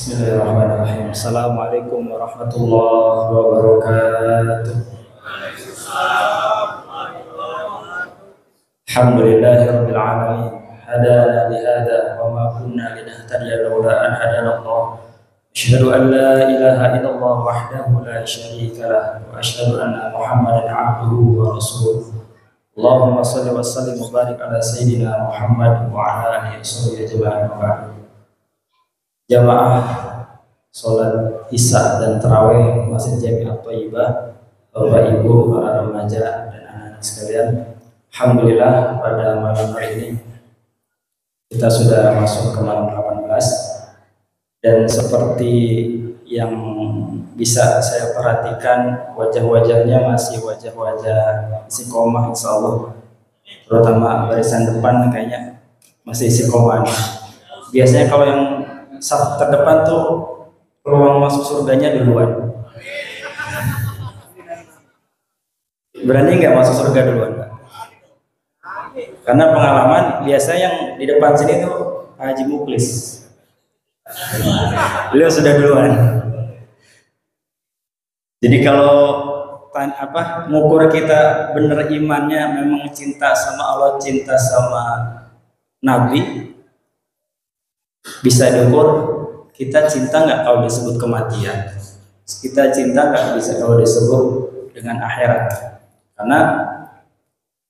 Bismillahirrahmanirrahim. Assalamualaikum warahmatullahi wabarakatuh. Alhamdulillahirabbil alamin. Hadana li hada wa ma kunna linahtadiya laula an hadana Allah. Asyhadu an la ilaha illallah wahdahu la syarika lah wa asyhadu anna Muhammadan abduhu wa rasuluh. Allahumma shalli wa sallim wa barik ala sayyidina Muhammad wa ala alihi wasallam. Jamaah sholat isya dan tarawih Masjid Jami'at Thayyibah, Bapak Ibu, para remaja dan anak-anak sekalian. Alhamdulillah pada malam hari ini kita sudah masuk ke malam 18, dan seperti yang bisa saya perhatikan, wajah-wajahnya masih wajah-wajah istiqomah insyaallah, terutama barisan depan kayaknya masih istiqomah. Biasanya kalau yang saf terdepan tuh peluang masuk surganya duluan. Berani nggak masuk surga duluan, Pak? Karena pengalaman biasanya yang di depan sini tuh Haji Muklis. Beliau sudah duluan. Jadi kalau ngukur kita bener imannya, memang cinta sama Allah, cinta sama Nabi, bisa diukur kita cinta nggak kalau disebut kematian, kita cinta nggak bisa kalau disebut dengan akhirat. Karena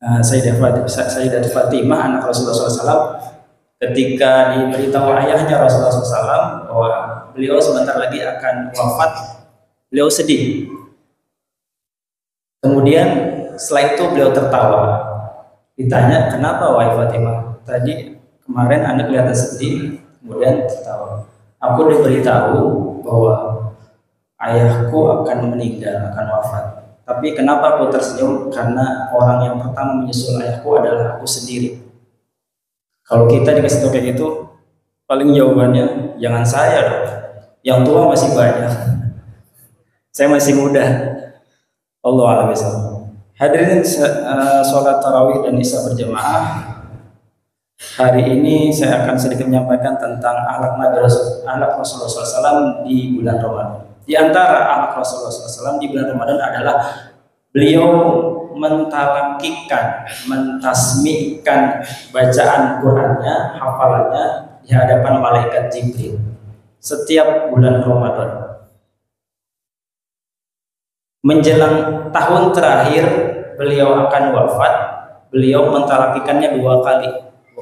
Sayyidah Fatimah anak Rasulullah SAW, ketika diberitahu ayahnya Rasulullah SAW bahwa beliau sebentar lagi akan wafat, beliau sedih. Kemudian setelah itu beliau tertawa. Ditanya, kenapa wahai Fatimah? Tadi kemarin Anda kelihatan sedih, kemudian tertawa. Aku diberitahu bahwa ayahku akan meninggal, akan wafat. Tapi kenapa aku tersenyum? Karena orang yang pertama menyusul ayahku adalah aku sendiri. Kalau kita dikasih tahu kayak gitu, paling jawabannya jangan saya dong. Yang tua masih banyak. Saya masih muda. Allahu a'lam bishawab. Hadirin sholat tarawih dan isya berjamaah. Hari ini saya akan sedikit menyampaikan tentang akhlak Rasulullah SAW di bulan Ramadan. Di antara akhlak Rasulullah SAW di bulan Ramadan adalah beliau mentalakikan, mentasmikan bacaan Qur'annya, hafalannya di hadapan malaikat Jibril setiap bulan Ramadan. Menjelang tahun terakhir beliau akan wafat, beliau mentalakikannya dua kali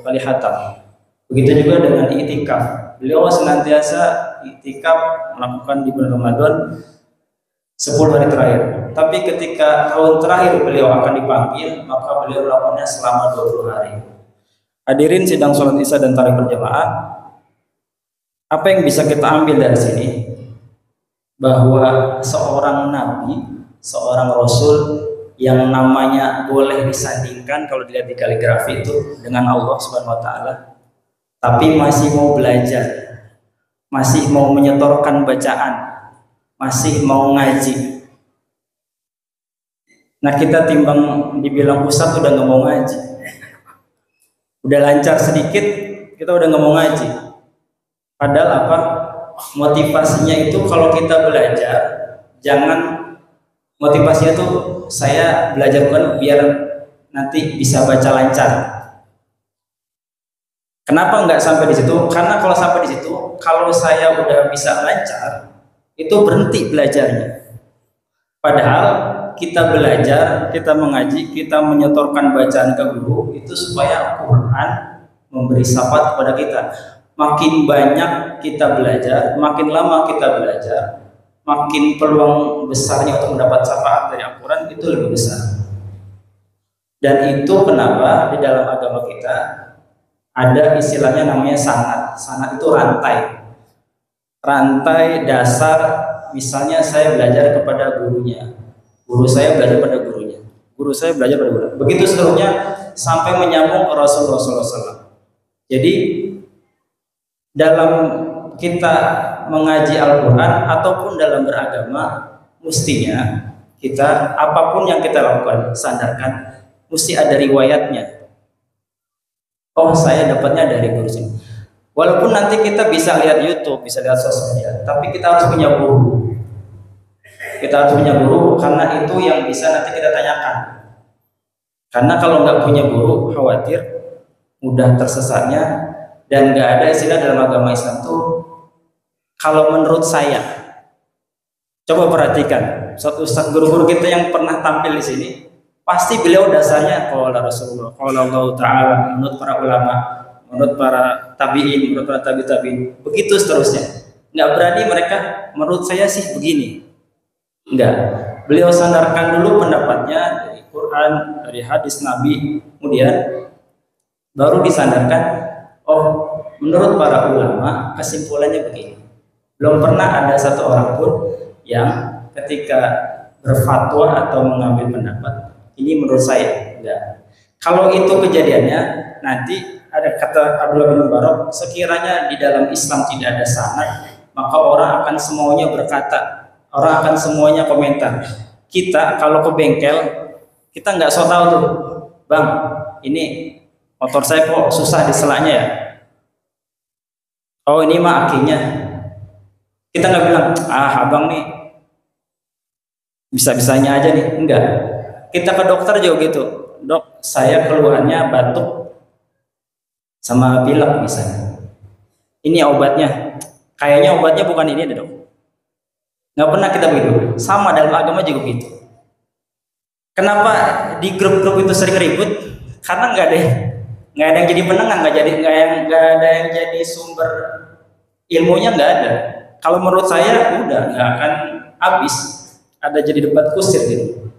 khatam. Begitu juga dengan itikaf. Beliau senantiasa itikaf melakukan di bulan Ramadan 10 hari terakhir. Tapi ketika tahun terakhir beliau akan dipanggil, maka beliau melakukannya selama 20 hari. Hadirin sidang sholat isya dan tarawih berjamaah, apa yang bisa kita ambil dari sini? Bahwa seorang nabi, seorang rasul yang namanya boleh disandingkan kalau dilihat di kaligrafi itu dengan Allah Subhanahu wa taala, tapi masih mau belajar, masih mau menyetorkan bacaan, masih mau ngaji. Nah, kita timbang dibilang pusat udah nggak mau ngaji, udah lancar sedikit kita udah nggak mau ngaji. Padahal apa motivasinya itu? Kalau kita belajar, jangan motivasinya tuh saya belajar Quran biar nanti bisa baca lancar. Kenapa nggak sampai di situ? Karena kalau sampai di situ, kalau saya udah bisa lancar, itu berhenti belajarnya. Padahal kita belajar, kita mengaji, kita menyetorkan bacaan ke guru itu supaya Quran memberi syafaat kepada kita. Makin banyak kita belajar, makin lama kita belajar, makin peluang besarnya untuk mendapat syafaat dari Al-Quran itu lebih besar. Dan itu kenapa di dalam agama kita ada istilahnya namanya sanad. Sanad itu rantai. Rantai dasar, misalnya saya belajar kepada gurunya, guru saya belajar pada gurunya, guru saya belajar pada guru. Begitu seterusnya sampai menyambung ke Rasulullah SAW. Jadi dalam kita mengaji Al-Quran ataupun dalam beragama, mestinya kita apapun yang kita lakukan, sandarkan mesti ada riwayatnya. Oh, saya dapatnya dari guru sini. Walaupun nanti kita bisa lihat YouTube, bisa lihat sosial media, tapi kita harus punya guru. Kita harus punya guru karena itu yang bisa nanti kita tanyakan. Karena kalau nggak punya guru, khawatir mudah tersesatnya, dan nggak ada istilah dalam agama Islam tuh. Kalau menurut saya, coba perhatikan, suatu ustaz guru-guru kita yang pernah tampil di sini, pasti beliau dasarnya kalau Rasulullah, kalau Allah Taala, menurut para ulama, menurut para tabiin, menurut para tabiin, begitu seterusnya. Nggak berani mereka, menurut saya sih begini. Enggak. Beliau sandarkan dulu pendapatnya dari Quran, dari hadis Nabi, kemudian baru disandarkan, oh menurut para ulama kesimpulannya begini. Belum pernah ada satu orang pun yang ketika berfatwa atau mengambil pendapat, ini menurut saya, enggak. Kalau itu kejadiannya, nanti ada kata Abdullah bin Mubarak, sekiranya di dalam Islam tidak ada sanad, maka orang akan semuanya berkata, orang akan semuanya komentar. Kita kalau ke bengkel, kita nggak so tahu tuh, bang, ini motor saya kok susah diselaknya ya. Oh ini mah akinya. Kita nggak bilang, abang nih bisa-bisanya aja nih, enggak. Kita ke dokter juga gitu, dok, saya keluhannya batuk sama pilek misalnya. Ini obatnya, kayaknya obatnya bukan ini deh dok. Nggak pernah kita begitu. Sama dalam agama juga begitu. Kenapa di grup-grup itu sering ribut? Karena nggak ada yang jadi penengah, nggak ada yang jadi sumber ilmunya, nggak ada. Kalau menurut saya udah nggak akan habis, ada jadi debat kusir gitu.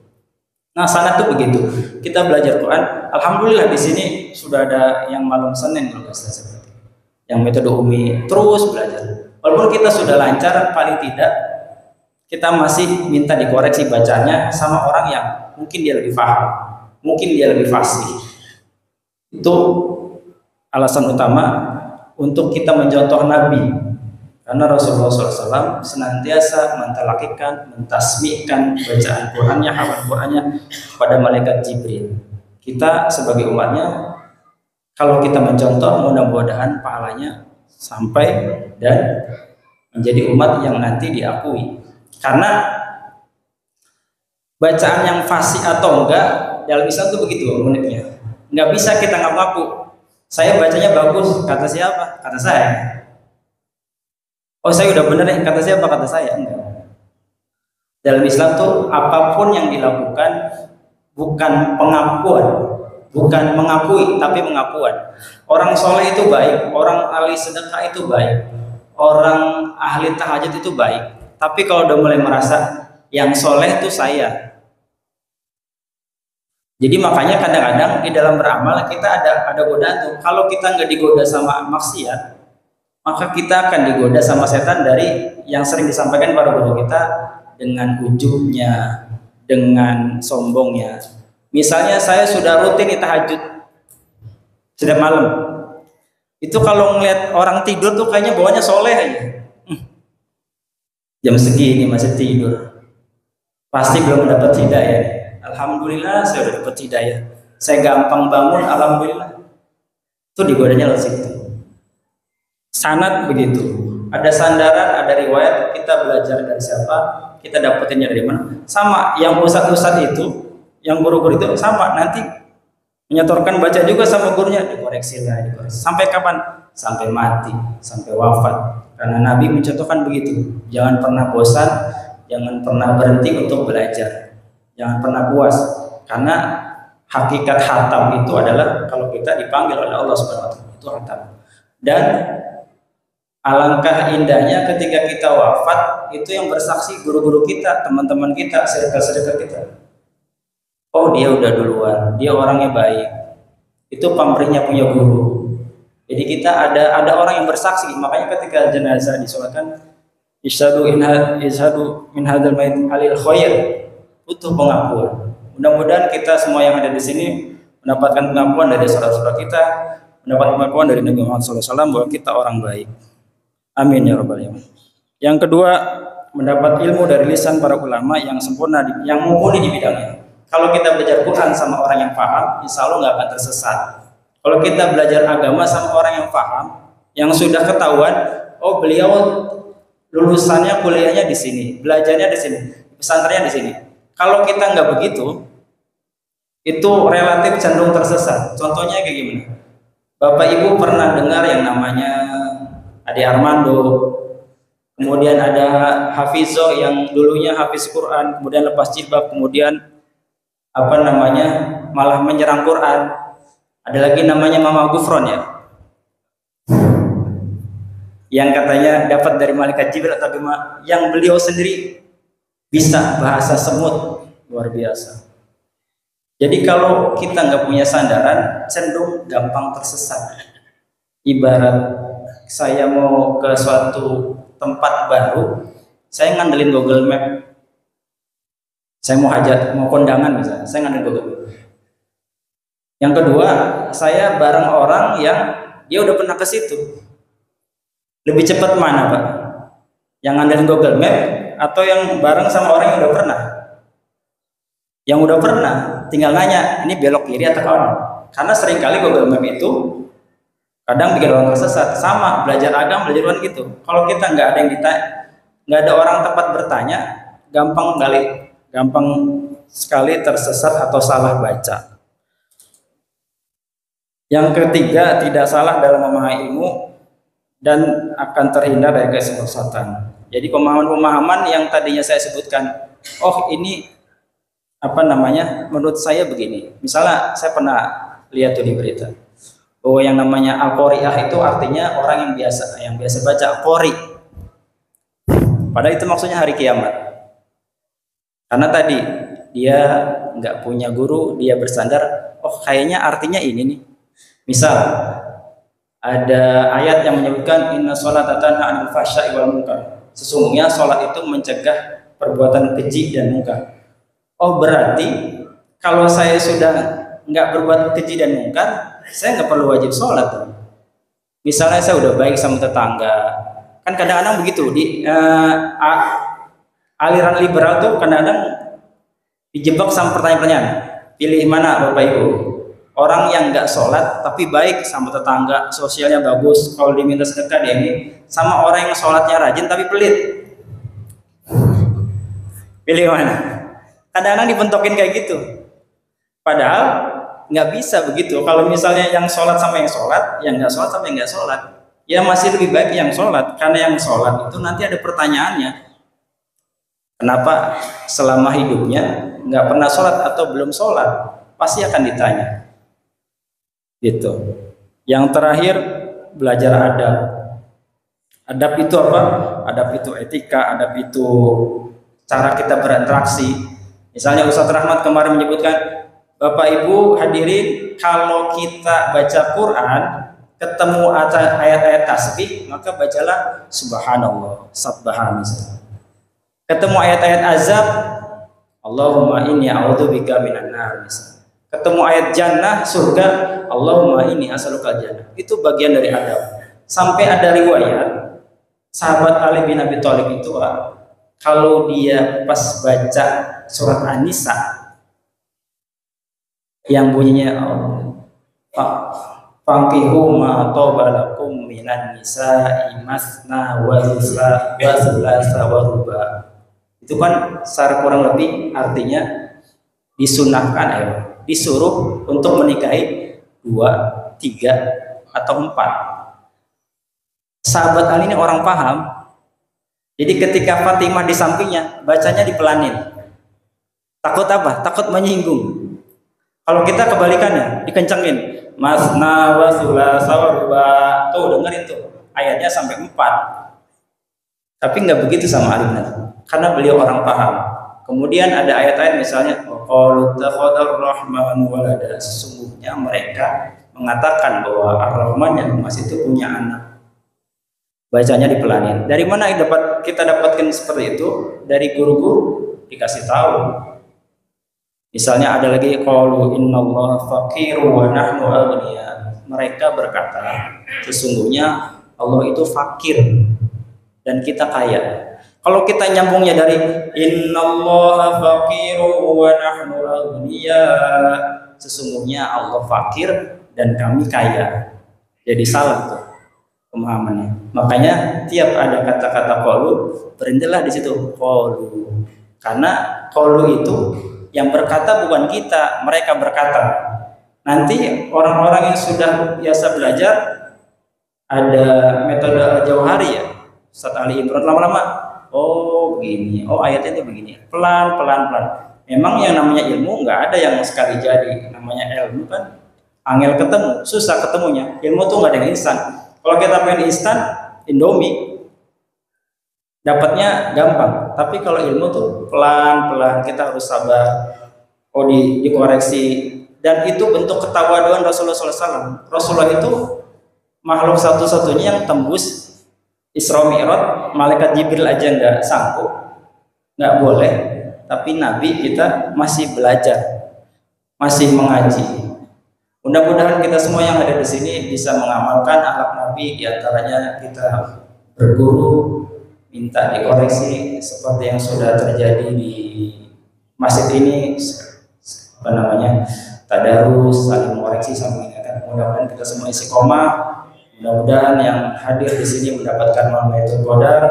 Nah sanad tuh begitu. Kita belajar Quran. Alhamdulillah di sini sudah ada yang malam Senin kalau nggak salah, yang metode Umi, terus belajar. Walaupun kita sudah lancar, paling tidak kita masih minta dikoreksi bacanya sama orang yang mungkin dia lebih paham, mungkin dia lebih fasih. Itu alasan utama untuk kita mencontoh Nabi. Karena Rasulullah SAW senantiasa mentalakikan, mentasmikan bacaan Qurannya, hafal Qurannya kepada malaikat Jibril. Kita sebagai umatnya, kalau kita mencontoh, mudah-mudahan pahalanya sampai dan menjadi umat yang nanti diakui. Karena bacaan yang fasih atau enggak dalam Islam itu begitu uniknya. Nggak bisa kita ngaku-ngaku. Saya bacanya bagus, kata siapa? Kata saya. Oh saya udah bener nih, kata siapa? Kata saya. Enggak. Dalam Islam tuh apapun yang dilakukan bukan pengakuan, bukan mengakui, tapi pengakuan. Orang soleh itu baik, orang ahli sedekah itu baik, orang ahli tahajud itu baik. Tapi kalau udah mulai merasa yang soleh itu saya. Jadi makanya kadang-kadang di dalam beramal kita ada godaan tuh. Kalau kita nggak digoda sama maksiat, maka kita akan digoda sama setan dari yang sering disampaikan para guru kita dengan ujubnya, dengan sombongnya. Misalnya saya sudah rutin di tahajud setiap malam. Itu kalau ngeliat orang tidur tuh kayaknya bawahnya soleh aja. Jam segini masih tidur, pasti belum dapat hidayah. Alhamdulillah saya udah dapat hidayah. Saya gampang bangun, alhamdulillah. Itu digodanya lewat situ. Sanad begitu. Ada sandaran, ada riwayat. Kita belajar dari siapa? Kita dapetinnya dari mana? Sama yang ustadz itu, yang guru-guru itu sama. Nanti menyetorkan baca juga sama gurunya, dikoreksi lah, dikoreksi. Sampai kapan? Sampai mati, sampai wafat. Karena Nabi mencontohkan begitu. Jangan pernah bosan, jangan pernah berhenti untuk belajar, jangan pernah puas. Karena hakikat khatam itu adalah kalau kita dipanggil oleh Allah Subhanahu wa taala, itu khatam. Dan alangkah indahnya ketika kita wafat, itu yang bersaksi guru-guru kita, teman-teman kita, circle-circle kita. Oh dia udah duluan, dia orangnya baik. Itu pamrihnya punya guru. Jadi kita ada orang yang bersaksi. Makanya ketika jenazah disolatkan, isyhadu min hadzal mayit alil khair, butuh pengakuan. Mudah-mudahan kita semua yang ada di sini mendapatkan pengakuan dari saudara-saudara kita, mendapat pengakuan dari Nabi Muhammad SAW bahwa kita orang baik. Amin ya rabbal alamin. Yang kedua, mendapat ilmu dari lisan para ulama yang sempurna, yang mumpuni di bidangnya. Kalau kita belajar Quran sama orang yang paham, insya Allah nggak akan tersesat. Kalau kita belajar agama sama orang yang paham, yang sudah ketahuan, oh beliau lulusannya kuliahnya di sini, belajarnya di sini, pesantrennya di sini. Kalau kita nggak begitu, itu relatif cenderung tersesat. Contohnya kayak gimana? Bapak Ibu pernah dengar yang namanya Ade Armando, kemudian ada Hafizo yang dulunya hafiz Quran, kemudian lepas jilbab, kemudian malah menyerang Quran. Ada lagi namanya Mama Gufron ya, yang katanya dapat dari malaikat Jibril atau gimana, yang beliau sendiri bisa bahasa semut, luar biasa. Jadi kalau kita nggak punya sandaran, cenderung gampang tersesat. Ibarat saya mau ke suatu tempat baru, saya ngandelin Google Map. Saya mau hajat, mau kondangan misalnya, saya ngandelin Google Map. Yang kedua, saya bareng orang yang dia udah pernah ke situ. Lebih cepat mana, Pak? Yang ngandelin Google Map atau yang bareng sama orang yang udah pernah? Yang udah pernah, tinggal nanya, ini belok kiri atau kanan? Karena seringkali Google Map itu kadang bikin orang tersesat. Sama belajar agama, belajar Quran gitu. Kalau kita nggak ada yang ditanya, nggak ada orang tempat bertanya, gampang sekali tersesat atau salah baca. Yang ketiga, tidak salah dalam memahami ilmu dan akan terhindar dari kesesatan. Jadi pemahaman-pemahaman yang tadinya saya sebutkan, oh ini menurut saya begini. Misalnya saya pernah lihat tuh di berita, oh yang namanya Al-Qari'ah itu artinya orang yang biasa baca Al-Qari. Padahal itu maksudnya hari kiamat. Karena tadi dia nggak punya guru, dia bersandar, oh kayaknya artinya ini nih. Misal ada ayat yang menyebutkan inna sholata tanha 'anil fahsya'i wal munkar. Sesungguhnya sholat itu mencegah perbuatan keji dan munkar. Oh berarti kalau saya sudah nggak berbuat keji dan munkar, saya nggak perlu wajib sholat. Misalnya saya udah baik sama tetangga, kan kadang-kadang begitu di aliran liberal tuh kadang-kadang dijebak sama pertanyaan-pertanyaan. Pilih mana Bapak Ibu? Orang yang nggak sholat tapi baik sama tetangga, sosialnya bagus, kalau diminta sedekah dia ini, sama orang yang sholatnya rajin tapi pelit. Pilih mana? Kadang-kadang dibentokin kayak gitu. Padahal nggak bisa begitu. Kalau misalnya yang sholat sama yang sholat, yang nggak sholat sama yang nggak sholat, ya masih lebih baik yang sholat. Karena yang sholat itu nanti ada pertanyaannya. Kenapa selama hidupnya nggak pernah sholat atau belum sholat? Pasti akan ditanya. Gitu. Yang terakhir, belajar adab. Adab itu apa? Adab itu etika, adab itu cara kita berinteraksi. Misalnya Ustaz Rahmat kemarin menyebutkan, Bapak Ibu hadirin, kalau kita baca Quran ketemu ayat-ayat tasbih, maka bacalah subhanallah, sabbahan. Ketemu ayat-ayat azab, Allahumma inni a'udzubika minan nar. Ketemu ayat jannah, surga, Allahumma inni as'aluka jannah. Itu bagian dari adab. Sampai ada riwayat sahabat Ali bin Abi Thalib itu kalau dia pas baca surat An-Nisa yang bunyinya fankihu ma taba lakum minan nisa'i masna wa thulatha wa ruba. Itu kan secara kurang lebih artinya disunahkan disuruh untuk menikahi 2, 3 atau 4. Sahabat Ali ini orang paham. Jadi ketika Fatimah di sampingnya, bacanya dipelanin. Takut apa? Takut menyinggung. Kalau kita kebalikannya, dikencengin. Masna wa thulatha wa ruba. Tuh dengerin tuh. Ayatnya sampai 4. Tapi nggak begitu sama Ali bin Abi Thalib. Karena beliau orang paham. Kemudian ada ayat-ayat misalnya qalu takhadar rahman walada. Sesungguhnya mereka mengatakan bahwa Ar-Rahman yang Mas itu punya anak. Bacanya dipelanin. Dari mana kita dapatkan seperti itu? Dari guru-guru dikasih tahu. Misalnya ada lagi qalu innallaha faqiru wa nahnu aghniya. Mereka berkata, sesungguhnya Allah itu fakir dan kita kaya. Kalau kita nyambungnya dari innallaha faqiru wa nahnu aghniya, sesungguhnya Allah fakir dan kami kaya. Jadi salah tuh. pemahamannya. Makanya tiap ada kata-kata qalu, berhentilah di situ qalu. Karena qalu itu yang berkata bukan kita, mereka berkata. Nanti orang-orang yang sudah biasa belajar, ada metode Al-Jauhari ya, Ustaz Ali Imran, lama-lama oh begini, oh ayatnya itu begini, pelan. Memang yang namanya ilmu nggak ada yang sekali jadi. Namanya ilmu kan angel ketemu, susah ketemunya. Ilmu tuh nggak ada yang instan. Kalau kita pengen instan, Indomie dapatnya gampang. Tapi kalau ilmu tuh pelan-pelan, kita harus sabar. Oh dikoreksi. Dan itu bentuk ketawaduan Rasulullah SAW. Rasulullah itu makhluk satu-satunya yang tembus Isra Mi'raj. Malaikat Jibril aja nggak sanggup, nggak boleh. Tapi Nabi kita masih belajar, masih mengaji. Mudah-mudahan kita semua yang ada di sini bisa mengamalkan akhlak Nabi. Di antaranya kita berguru, minta dikoreksi seperti yang sudah terjadi di masjid ini. Tadarus, saling mengoreksi, saling mengingatkan. Mudah-mudahan kita semua istiqomah. Mudah-mudahan yang hadir di sini mendapatkan Lailatul Qadar,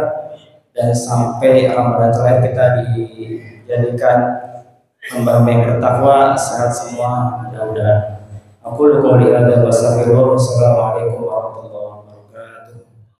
dan sampai Ramadan terakhir kita dijadikan hamba yang bertakwa, sehat semua mudah-mudahan. Aku qouli hadza wa astaghfirullah. Wassalamualaikum